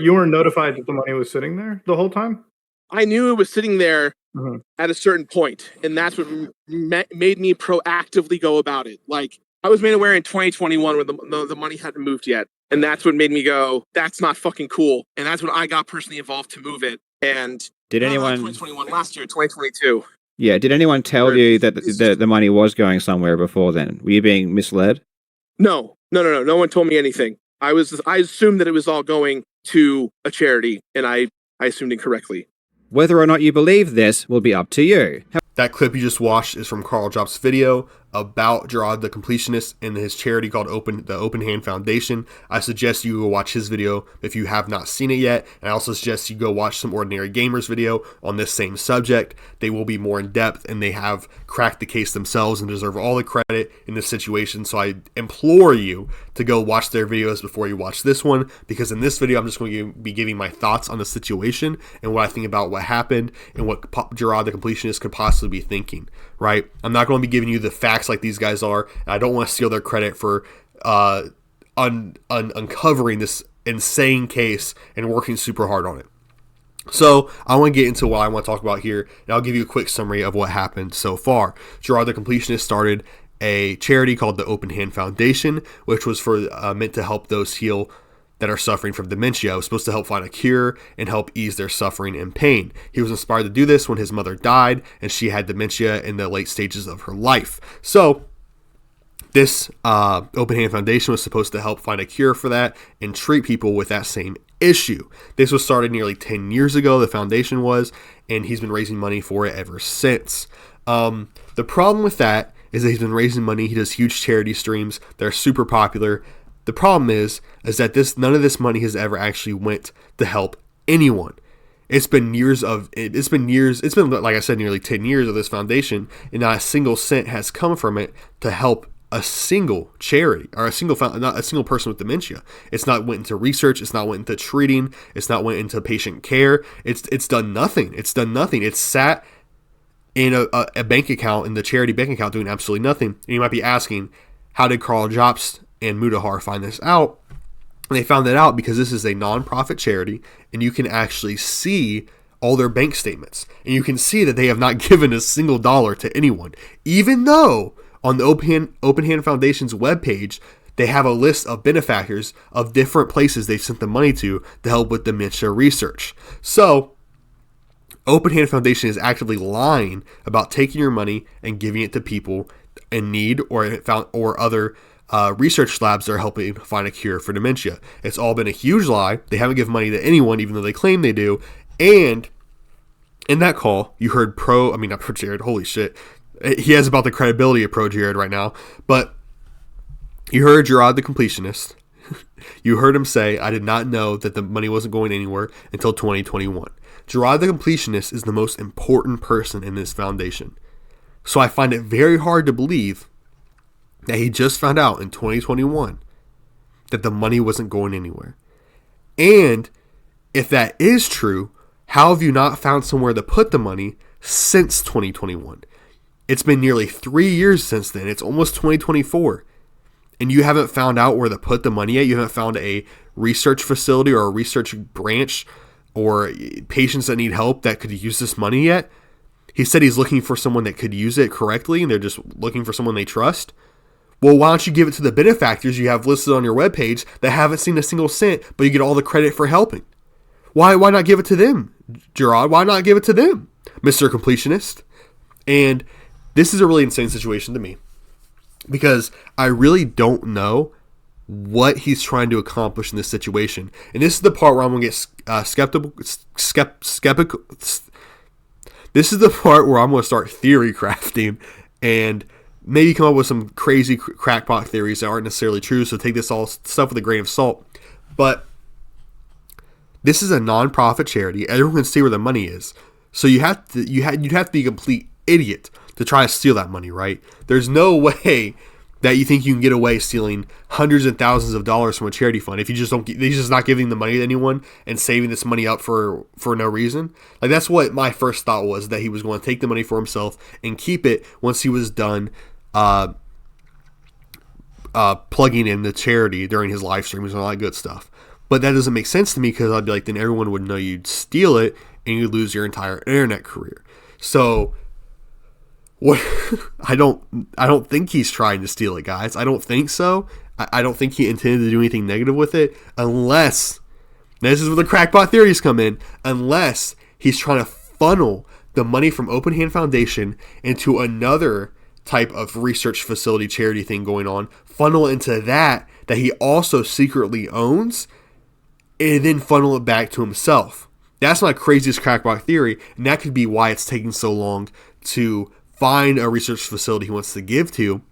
You weren't notified that the money was sitting there the whole time? I knew it was sitting there Mm-hmm. at a certain point, and that's what made me proactively go about it. Like, I was made aware in 2021 when the money hadn't moved yet, and that's what made me go, that's not fucking cool. And that's when I got personally involved to move it. And did anyone 2021 last year, 2022? Yeah, did anyone tell you that the money was going somewhere before then? Were you being misled? No. No one told me anything. I assumed that it was all going to a charity, and I assumed incorrectly. Whether or not you believe this will be up to you. That clip you just watched is from Carl Drop's video about Jirard the Completionist and his charity called the Open Hand Foundation. I suggest you go watch his video if you have not seen it yet. And I also suggest you go watch some Ordinary Gamers video on this same subject. They will be more in depth, and they have cracked the case themselves and deserve all the credit in this situation. So I implore you to go watch their videos before you watch this one, because in this video I'm just going to be giving my thoughts on the situation and what I think about what happened and what Jirard the Completionist could possibly be thinking, right? I'm not going to be giving you the facts like these guys are, and I don't want to steal their credit for uncovering this insane case and working super hard on it. So I want to get into what I want to talk about here, and I'll give you a quick summary of what happened so far. Jirard the Completionist started a charity called the Open Hand Foundation, which was meant to help those heal that are suffering from dementia. It was supposed to help find a cure and help ease their suffering and pain. He was inspired to do this when his mother died and she had dementia in the late stages of her life. So this Open Hand Foundation was supposed to help find a cure for that and treat people with that same issue. This was started nearly 10 years ago, the foundation was, and he's been raising money for it ever since. The problem with that is that he's been raising money. He does huge charity streams. They're super popular. The problem is that none of this money has ever actually went to help anyone. It's been like I said, nearly 10 years of this foundation, and not a single cent has come from it to help a single charity or not a single person with dementia. It's not went into research. It's not went into treating. It's not went into patient care. It's done nothing. It's done nothing. It's sat in a bank account, in the charity bank account, doing absolutely nothing. And you might be asking, how did Carl Jobst and Mudahar find this out? And they found that out because this is a non-profit charity, and you can actually see all their bank statements, and you can see that they have not given a single dollar to anyone, even though on the Open Hand Foundation's webpage they have a list of benefactors of different places they've sent the money to help with dementia research. So Open Hand Foundation is actively lying about taking your money and giving it to people in need or other research labs that are helping find a cure for dementia. It's all been a huge lie. They haven't given money to anyone, even though they claim they do. And in that call, you heard not Pro Jirard, holy shit. He has about the credibility of Pro Jirard right now. But you heard Jirard the Completionist. You heard him say, I did not know that the money wasn't going anywhere until 2021. Jirard the Completionist is the most important person in this foundation. So I find it very hard to believe that he just found out in 2021 that the money wasn't going anywhere. And if that is true, how have you not found somewhere to put the money since 2021? It's been nearly 3 years since then. It's almost 2024. And you haven't found out where to put the money yet. You haven't found a research facility or a research branch or patients that need help that could use this money yet. He said he's looking for someone that could use it correctly, and they're just looking for someone they trust. Well, why don't you give it to the benefactors you have listed on your webpage that haven't seen a single cent, but you get all the credit for helping? Why not give it to them, Jirard? Why not give it to them, Mr. Completionist? And this is a really insane situation to me, because I really don't know what he's trying to accomplish in this situation. And this is the part where I'm going to get skeptical. This is the part where I'm going to start theory crafting and maybe come up with some crazy crackpot theories that aren't necessarily true. So take this all stuff with a grain of salt. But this is a non-profit charity. Everyone can see where the money is. So you'd have to be a complete idiot to try to steal that money, right? There's no way that you think you can get away stealing hundreds and thousands of dollars from a charity fund if you just not giving the money to anyone and saving this money up for no reason. Like, that's what my first thought was, that he was going to take the money for himself and keep it once he was done plugging in the charity during his live streams and all that good stuff. But that doesn't make sense to me because I'd be like, then everyone would know you'd steal it and you'd lose your entire internet career. So what? I don't think he's trying to steal it, guys. I don't think so. I don't think he intended to do anything negative with it, unless, this is where the crackpot theories come in, unless he's trying to funnel the money from Open Hand Foundation into another type of research facility charity thing going on, funnel into that he also secretly owns, and then funnel it back to himself. That's my craziest crackpot theory, and that could be why it's taking so long to find a research facility he wants to give to,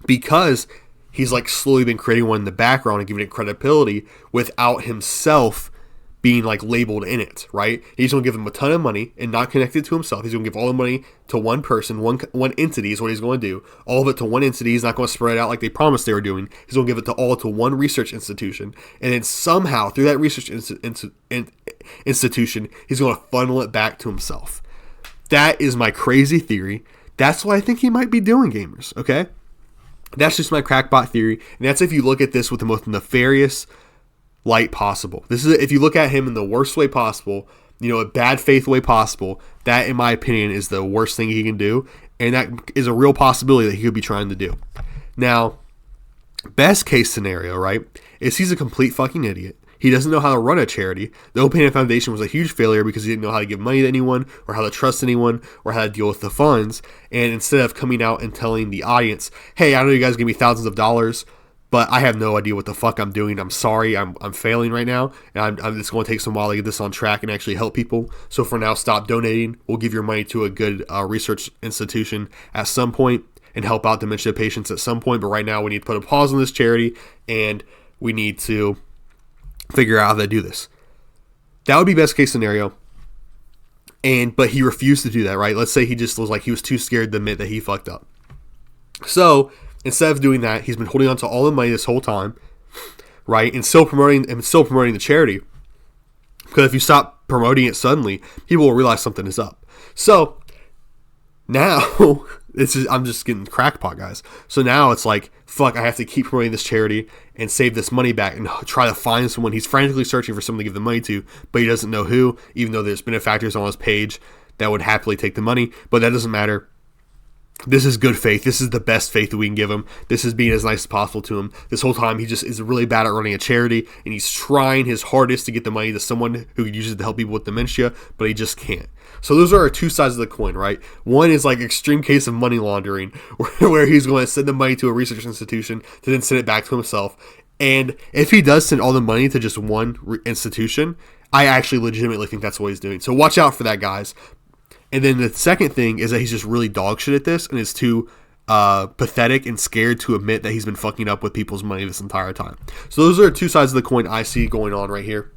because he's like slowly been creating one in the background and giving it credibility without himself being like labeled in it, right? He's going to give him a ton of money and not connect it to himself. He's going to give all the money to one person, one entity is what he's going to do. All of it to one entity. He's not going to spread it out like they promised they were doing. He's going to give it all to one research institution. And then somehow through that research institution, he's going to funnel it back to himself. That is my crazy theory. That's what I think he might be doing, gamers, okay? That's just my crackpot theory. And that's if you look at this with the most nefarious light possible. This is if you look at him in the worst way possible, a bad faith way possible. That, in my opinion, is the worst thing he can do, and that is a real possibility that he could be trying to do. Now, best case scenario, right, is he's a complete fucking idiot. He doesn't know how to run a charity. The Open Hand Foundation was a huge failure because he didn't know how to give money to anyone, or how to trust anyone, or how to deal with the funds. And instead of coming out and telling the audience, hey, I know you guys give me thousands of dollars, but I have no idea what the fuck I'm doing. I'm sorry. I'm failing right now. And it's going to take some while to get this on track and actually help people. So for now, stop donating. We'll give your money to a good research institution at some point and help out dementia patients at some point. But right now we need to put a pause on this charity and we need to figure out how to do this. That would be best case scenario. But he refused to do that, right? Let's say he just was like, he was too scared to admit that he fucked up. So instead of doing that, he's been holding on to all the money this whole time, right? And still promoting the charity. Because if you stop promoting it suddenly, people will realize something is up. So now I'm just getting crackpot, guys. So now it's like, fuck, I have to keep promoting this charity and save this money back and try to find someone. He's frantically searching for someone to give the money to, but he doesn't know who, even though there's benefactors on his page that would happily take the money. But that doesn't matter. This is good faith. This is the best faith that we can give him. This is being as nice as possible to him. This whole time, he just is really bad at running a charity, and he's trying his hardest to get the money to someone who could use it to help people with dementia, but he just can't. So those are our two sides of the coin, right? One is like extreme case of money laundering, where he's going to send the money to a research institution to then send it back to himself. And if he does send all the money to just one institution, I actually legitimately think that's what he's doing. So watch out for that, guys. And then the second thing is that he's just really dog shit at this and is too pathetic and scared to admit that he's been fucking up with people's money this entire time. So those are two sides of the coin I see going on right here.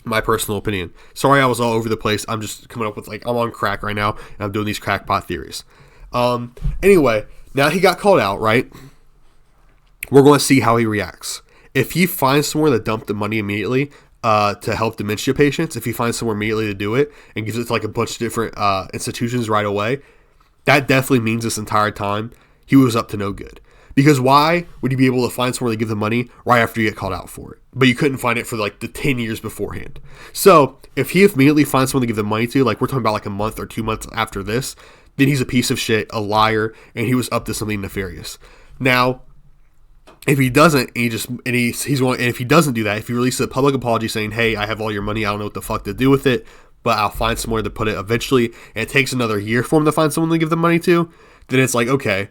My personal opinion. Sorry I was all over the place. I'm just coming up with I'm on crack right now and I'm doing these crackpot theories. Anyway, now he got called out, right? We're going to see how he reacts. If he finds somewhere to dump the money immediately, to help dementia patients, if he finds somewhere immediately to do it and gives it to a bunch of different institutions right away, that definitely means this entire time he was up to no good. Because why would you be able to find somewhere to give the money right after you get called out for it? But you couldn't find it for the 10 years beforehand. So if he immediately finds someone to give the money to, we're talking about a month or 2 months after this, then he's a piece of shit, a liar, and he was up to something nefarious. Now, if he doesn't, if he doesn't do that, if he releases a public apology saying, hey, I have all your money, I don't know what the fuck to do with it, but I'll find somewhere to put it eventually, and it takes another year for him to find someone to give the money to, then it's okay.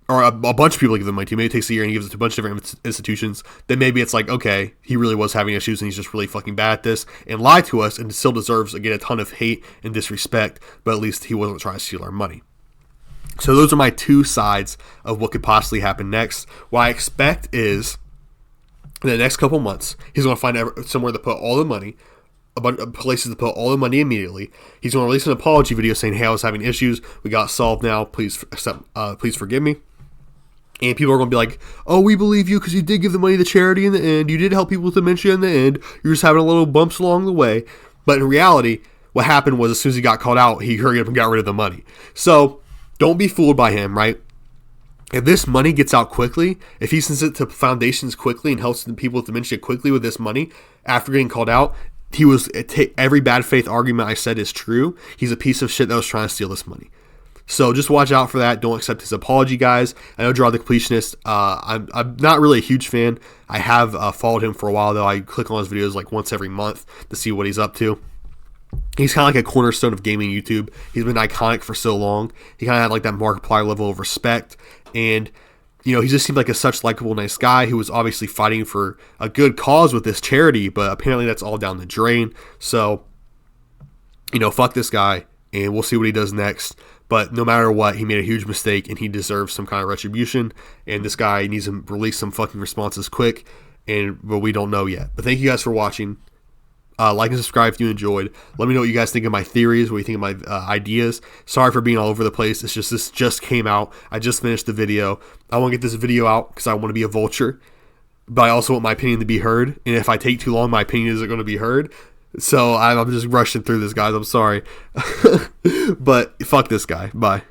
Or a bunch of people to give the money to. Maybe it takes a year and he gives it to a bunch of different institutions. Then maybe it's okay, he really was having issues and he's just really fucking bad at this and lied to us and still deserves, again, a ton of hate and disrespect, but at least he wasn't trying to steal our money. So those are my two sides of what could possibly happen next. What I expect is in the next couple months, he's going to find somewhere to put all the money, a bunch of places to put all the money immediately. He's going to release an apology video saying, hey, I was having issues. We got solved now. Please forgive me. And people are going to be like, oh, we believe you because you did give the money to charity in the end. You did help people with dementia in the end. You're just having a little bumps along the way. But in reality, what happened was as soon as he got called out, he hurried up and got rid of the money. So don't be fooled by him, right? if this money gets out quickly, if he sends it to foundations quickly and helps the people with dementia quickly with this money after getting called out, every bad faith argument I said is true. He's a piece of shit that was trying to steal this money. So just watch out for that. Don't accept his apology, guys. I know Jirard the Completionist. I'm not really a huge fan. I have followed him for a while, though. I click on his videos like once every month to see what he's up to. He's kind of like a cornerstone of gaming YouTube. He's been iconic for so long. He kind of had like that Markiplier level of respect. And, you know, he just seemed like a such likable, nice guy who was obviously fighting for a good cause with this charity. But apparently that's all down the drain. So, you know, fuck this guy. And we'll see what he does next. But no matter what, he made a huge mistake and he deserves some kind of retribution. And this guy needs to release some fucking responses quick. But we don't know yet. But thank you guys for watching. Like and subscribe if you enjoyed. Let me know what you guys think of my theories, what you think of my ideas. Sorry for being all over the place. It's just this just came out. I just finished the video. I want to get this video out because I want to be a vulture. But I also want my opinion to be heard. And if I take too long, my opinion isn't going to be heard. So I'm just rushing through this, guys. I'm sorry. But fuck this guy. Bye.